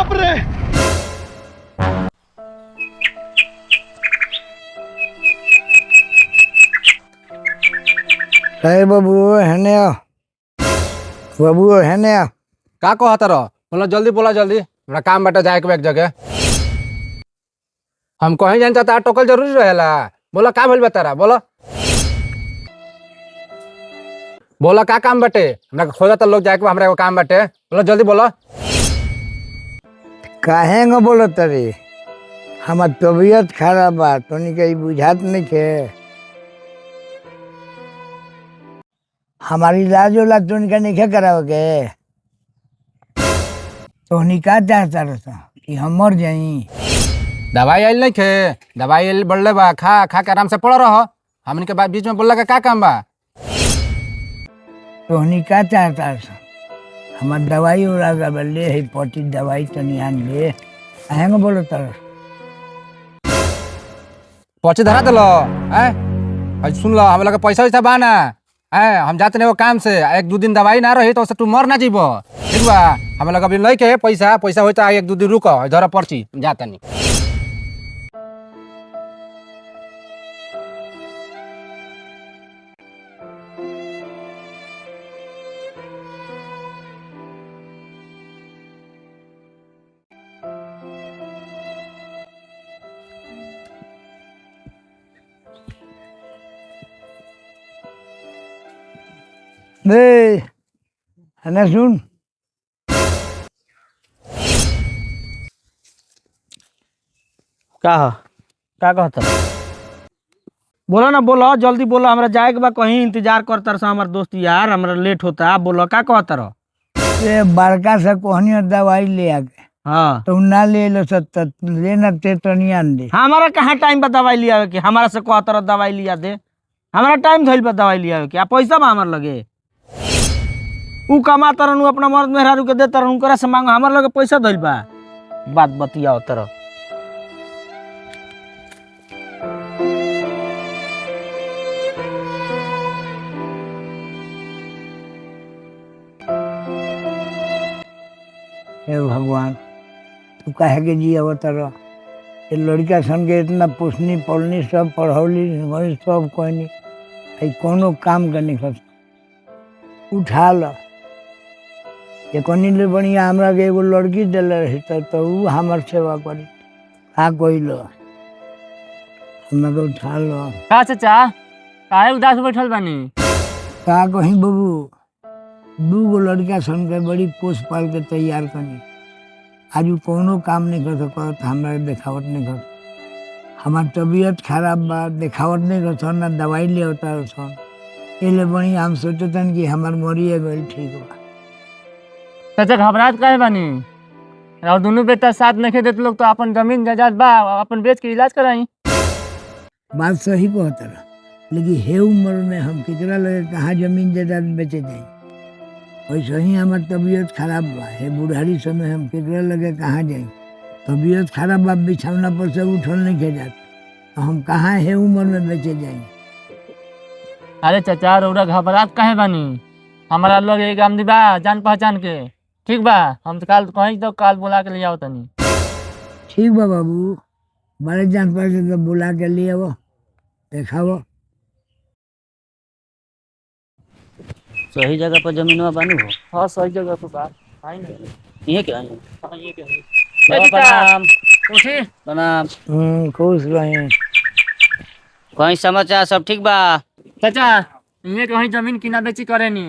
बाप रे। अरे बाबू हेने आ बाबू हेने आ का कहत रह बोला जल्दी बोला जल्दी हमरा काम बाटे जाए के एक जगह हम कहीं जान चाहता टोकल जरूरी रहेला बोला का भइल बा तारा बोला बोला का काम बाटे हमरा खोजता लोग जाए के बा, हमरा एगो काम बाटे बोला जल्दी बोला काहे न बोलत रे हमार तबीयत खराब बा तोनी के बुझात नहीं के हमारी इलाज वाला तोनी का नहीं करावे के तोनी का चाहता रहा कि हम मर जाई दवाई आइल नहीं खे दवाई आइल बढ़ले बा खा खा के आराम से पड़ रह हमन के बाद बीच में बोलला का काम बा तोहनी का चाहता रहा हमार दवाई उड़ा गए ले है पटी दवाई तनी आन ले काहे न बोलत रहा पहुंचे धरा दलो हैं सुन लो हम लोग के पैसा वैसा बा ना हम जाते नहीं वो काम से एक दो दिन दवाई ना रही तो उससे तू मर ना जीबो ठीक बा हम लोग अभी नहीं के पैसा पैसा होता एक दो दिन रुको धरा पर्ची जाता नहीं बे है सुन का कहता बोलो ना बोलो जल्दी बोलो हमरा जाए के बा कहीं इंतजार करता रहा हमार दोस्त यार हमरा लेट होता बोलो का कहता रहो ये बड़का से कोहनी दवाई ले आके हाँ तो ना ले लो सत्तर लेना ते तो नहीं आन दे हमारा कहाँ टाइम पर दवाई लिया के हमारा से कहता रहो दवाई लिया दे हमारा टाइम धइल पर दवाई लिया के पैसा बा हमार लगे ऊ कमाता रहनु अपना मर्द मेहरारू के देता रहनु करे से मांगो हमार लगे पैसा धइल बा बात बतियाओ तरह हे भगवान तू कहे के जी अवतर ये लड़का सन के इतना पुछनी पढ़नी सब पढ़ौली वही सब कहनी आई कोनो काम का नहीं कर उठा लो ये कहनी ले बढ़िया हमरा के एगो लड़की दिल रही तो ऊ हमार सेवा करी का कोई लो हमरा के उठा लो का चाचा काहे उदास बैठल बानी का कहीं बाबू दू गो लड़का सन के बड़ी पोस पाल के तैयार करनी आज ऊ कोनो काम नहीं कर सकत हमरा देखावट नहीं कर हमार तबीयत खराब बा देखावट नहीं कर ना दवाई ले होता सन ये ले बड़ी हम सोचतन कि हमार मरिए गई ठीक बा चाचा घबराहट काहे बानी और दोनों बेटा साथ नहीं देते लोग तो अपन जमीन जायदाद बा अपन बेच के इलाज कराई बात सही कहता रहा लेकिन हे उम्र में हम केकरा लगे कहाँ जमीन जायदाद बेचे जाए वैसे ही हमार तबीयत खराब बा हे बुढ़ारी समय हम केकरा लगे कहाँ जाए तबीयत खराब बा बिछौना पर से उठल नहीं के जात तो हम कहाँ हे उम्र में बेचे जाए अरे चाचा रौरा घबराहट काहे बानी हमारा लोग एक आमदी बा जान पहचान के ठीक बा हम तो काल कहीं तो काल बुला के ले आओ तनी ठीक बा बाबू बड़े जान पर से तो बुला के लिए वो देखाओ सही जगह पर जमीनवा बानू हो हाँ सही जगह पे बा आई ना ये क्या है हाँ ये क्या बाबा प्रणाम उठी प्रणाम खुश रहे कहीं समाचार सब ठीक बा चाचा ये कहीं जमीन किना बेची करे नी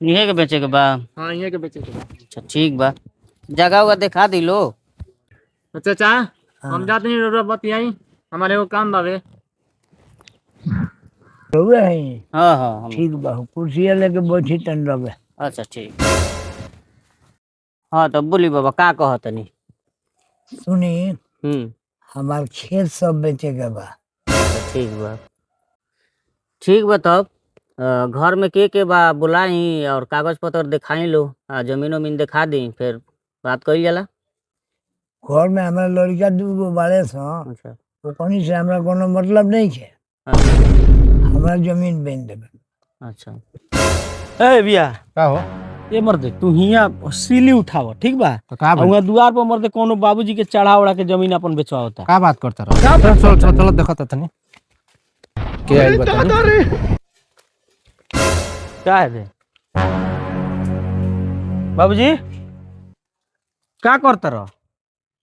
इहे के बेचे के बा हाँ ये के बेचे के बा अच्छा ठीक बा जगह उगह दिखा दी लो तो चाचा हम जाते नहीं रौरा बतियाई हमारे वो काम बावे रहे हाँ हाँ हम ठीक बा कुर्सिया लेके बैठी तन रहे अच्छा ठीक हाँ तो बोली बाबा का कहतनी सुनी हम्म हमार खेत सब बेचे के बा अच्छा ठीक बा तब घर में के बा बुलाई और कागज पत्र दिखाई लो जमीन उमीन दिखा दी फिर बात कही जाला घर में हमारा लड़का दू गो बाड़े सन अच्छा तो कहीं से हमरा कोनो मतलब नहीं है अच्छा हमारा जमीन बेच देवे अच्छा ए बिया का हो ये मर्दे तू हिया सीली उठाव ठीक बा तो का भाई वहाँ दुआर पर मर्दे कोनो बाबूजी के चढ़ा उड़ा के जमीन अपन बेचवा होता का बात करता रहो चल चल चल चल देखो तो तनी के आई बता क्या है रे बाबूजी का करता रह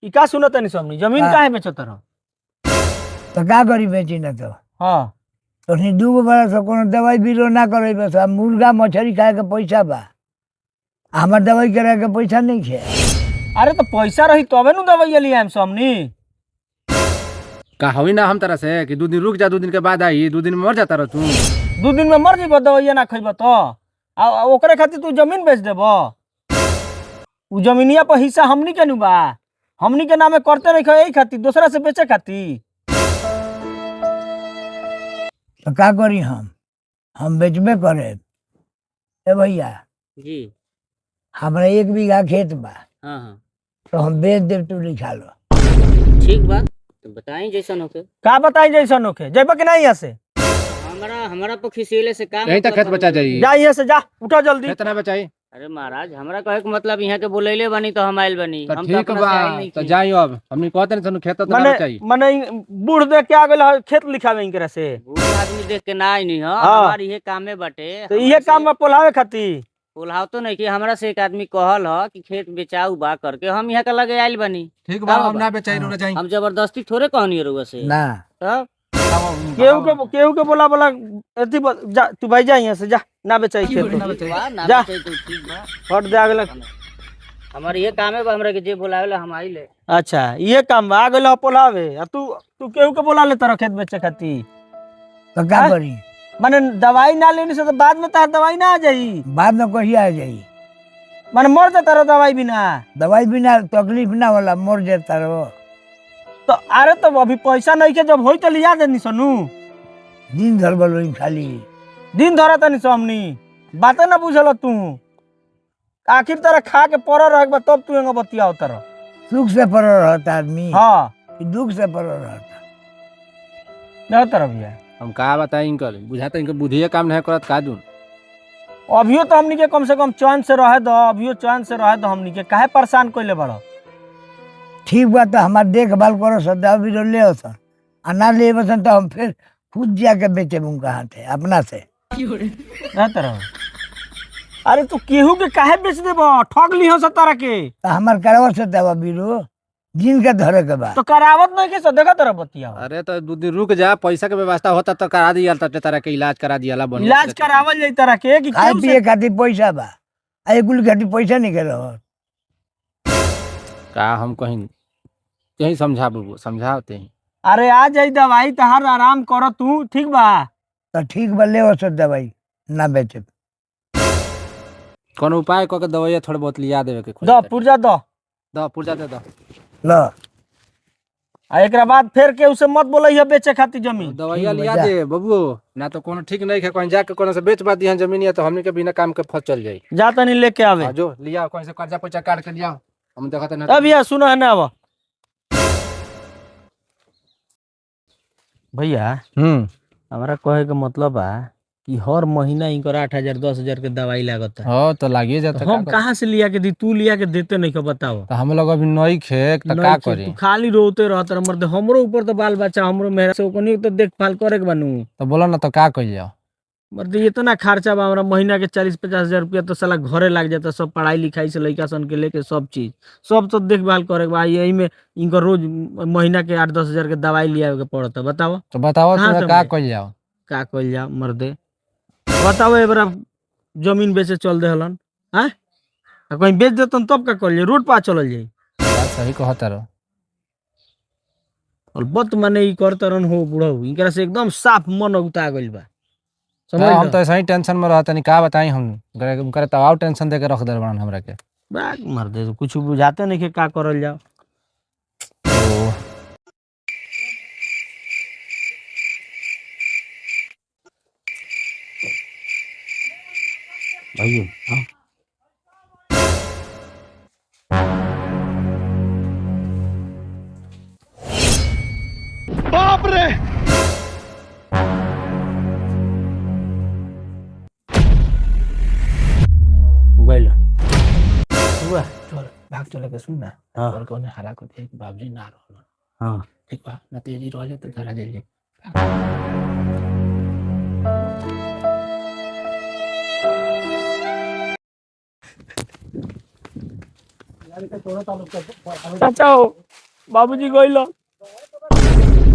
ई का सुनत नहीं सबनी जमीन का? काहे बेचत रह तो का करी बेची न तो हाँ तो दूगो बड़ा से कोनो दवाई बीरो ना करे बस अब मुर्गा मछली खाए के पैसा बा हमार दवाई करे के पैसा नहीं खे अरे तो पैसा रही तबे नु दवाई लिया हम सबनी का होई ना हम तरह से कि 2 दिन रुक जा 2 दिन के बाद आई 2 दिन में मर जाता रह तू 2 दिन में मर जीबो दवाई ना खइबो तो आ ओकरे खातिर तू जमीन बेच देबो उ जमीनिया पर हिस्सा हमनी के नु बा हमनी के नामे करते नहीं खई खातिर दूसरा से बेचे खातिर तो का करी हम बेचबे करे ए भैया जी हमरा 1 बीघा खेत बा हाँ हाँ तो हम बेच देव तू लिखा लो ठीक बा तो बताई जैसन होके का बताई जैसन होके जइबो कि नहीं यहाँ से हमारा पर खिसियले से काम यहीं तक खेत बचा जाई जा यहाँ से जा उठो जल्दी कितना बचाई अरे महाराज हमरा कहे के मतलब यहाँ के बोलैले बनी तो हम आइल बनी तो हम ठीक अपना बा से आइल नहीं तो की। जाई अब हमनी कहते नहीं तनु खेत तो ना मने बचाई मने बूढ़ देख के आ गेल खेत लिखावे इनकरा से बूढ़ आदमी देख के ना आई नहीं हाँ। हमार इहे कामे बाटे तो इहे काम में पोलावे खातिर बोलाव तो नहीं कि हमरा से एक आदमी कहल ह कि खेत बेचाऊ बा करके हम यहाँ के लगे आइल बनी ठीक बा हाँ हम ना बेचाई रो जाई हम जबरदस्ती थोड़े कहनी रुआ से ना तब केहू के बोला बोला एथी जा तू भाई जा यहाँ से जा ना बेचाई खेत तो। बा, ना जा। बेचाई तो ठीक बा हट दे आ गेल हमार ये कामे बा हमरा के जे बोलावेला हम आइले अच्छा ये काम बा आ गेल पोलावे आ तू तू केहू के बोला ले तरह खेत बेचे खातिर तो का हाँ? करी माने दवाई ना लेने से तो बाद में तार दवाई ना आ जाई बाद में कहिया आ जाई माने मर जाता रहो दवाई बिना दवाई बिना तकलीफ ना होला मर जाता रहो तो अरे तो अभी पैसा नहीं के जब होई तो लिया देनी सनू दिन धर बोलो खाली दिन धरा तनी हमनी बातें ना बुझल तू आखिर तरह खा के पड़ रह तब तू एगो बतिया तरह सुख से पड़ रहता आदमी हाँ कि दुख से पड़ रहता नहीं तरह भैया हम का बताई इनकर बुझाता इनकर बुद्धिए काम नहीं करत का दून अभियो तो हमनी के कम से कम चैन से रहे दो अभियो चैन से रहे दो हमनी के काहे परेशान कोइले बड़ो ठीक बा तो हमार देखभाल करो सदा भी ले सन आ ना ले बसन तो हम फिर खुद जाके बेचे उनका हाथ है अपना से नहीं तरह अरे तू केहू के काहे बेच देबो ठग लिहो सतारा के तो हमार करवा से दवा बीरो जिनके धरे के बाद तो करावत नहीं के देखा तरह बतिया अरे तो 2 दिन रुक जा पैसा के व्यवस्था होता तो करा दिया तरह के इलाज करा दिया बन इलाज करावल जाई तरह के कि खाए केहू से पिए खातिर पैसा बा आ एकुल खातिर पैसा नहीं कर का हम कहीं यही समझाते हैं अरे आ जाई दवाई तहार आराम करो तू ठीक बा तो ठीक बा ले वसत दवाई ना बेचे कोनो उपाय क के दवाई थोड़ा बहुत लिया देवे के दो पुर्जा दो द पुर्जा दे द लो आ एकरा बाद फिर के उसे मत बोलइया बेचे खातिर जमीन दवाइया ठीक लिया बा, दे बबुओ ना तो कोनो ठीक नहीं है कहीं जाके कोनो से बेच बा दिहन जमीन या तो हमनी के बिना काम के फस चल जाई जा तनी लेके आवे जो लिया कहीं से कर्जा पैसा काट के लिया हम देखत ना अब भैया सुनो है ना अब भैया हमारा कहे के मतलब बा कि हर महीना इनकर 8,000 10,000 के दवाई लागत है हां तो लागिए जाता हम कहाँ से लिया के दी तू लिया के देते नहीं का बताओ तो हम लोग अभी नई खे तो का नहीं खे, करी तू खाली रोते रहत मर्द हमरो ऊपर तो बाल बच्चा हमरो मेहरा से ओकनी तो देखभाल करे के बनू तो बोलो ना तो का कइल जाओ मर्द इतना खर्चा बा हमरा महीना के 40-50 हजार रुपया तो साला घरे लाग जाता सब पढ़ाई लिखाई से लड़का सन के लेके सब चीज सब तो देखभाल करे के बा यही में इनकर रोज महीना के 8-10 हजार के दवाई लिया के पड़ता बताओ तो बताओ कहाँ तुम्हें से का मिले? कइल जाओ का कइल जा मर्दे बताओ ए बार जमीन बेचे चल दे हलन हैं कहीं बेच देतन तब का कइल जाई रोड पर चलल जाई बात सही कहता रहो और बत माने ई करतरन हो बुढ़ऊ इनकरा से एकदम साफ मन उता गइल बा समझ हाँ, हम लो? तो ऐसा ही टेंशन में रहता नहीं का बताई हम करे तो और टेंशन दे के रख दे बड़न हमरा के बाग मर्दे कुछ बुझाते नहीं के का करल जाओ तो भैया हाँ बाप रे मोबाइल चले के सुन ना हाँ। और कोने हरा को देख बाबूजी ना रहल हाँ ठीक बा ना तेजी रहले तो धरा दे चाचा बाबूजी गइलो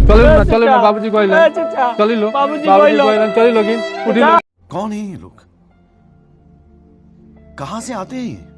चलिल ना चलिल ना बाबूजी गइल चाचा चलिल बाबूजी बाबूजी गइल गइल चलिल लोगिन उठिल कौन है ये लोग? कहां से आते हैं ये?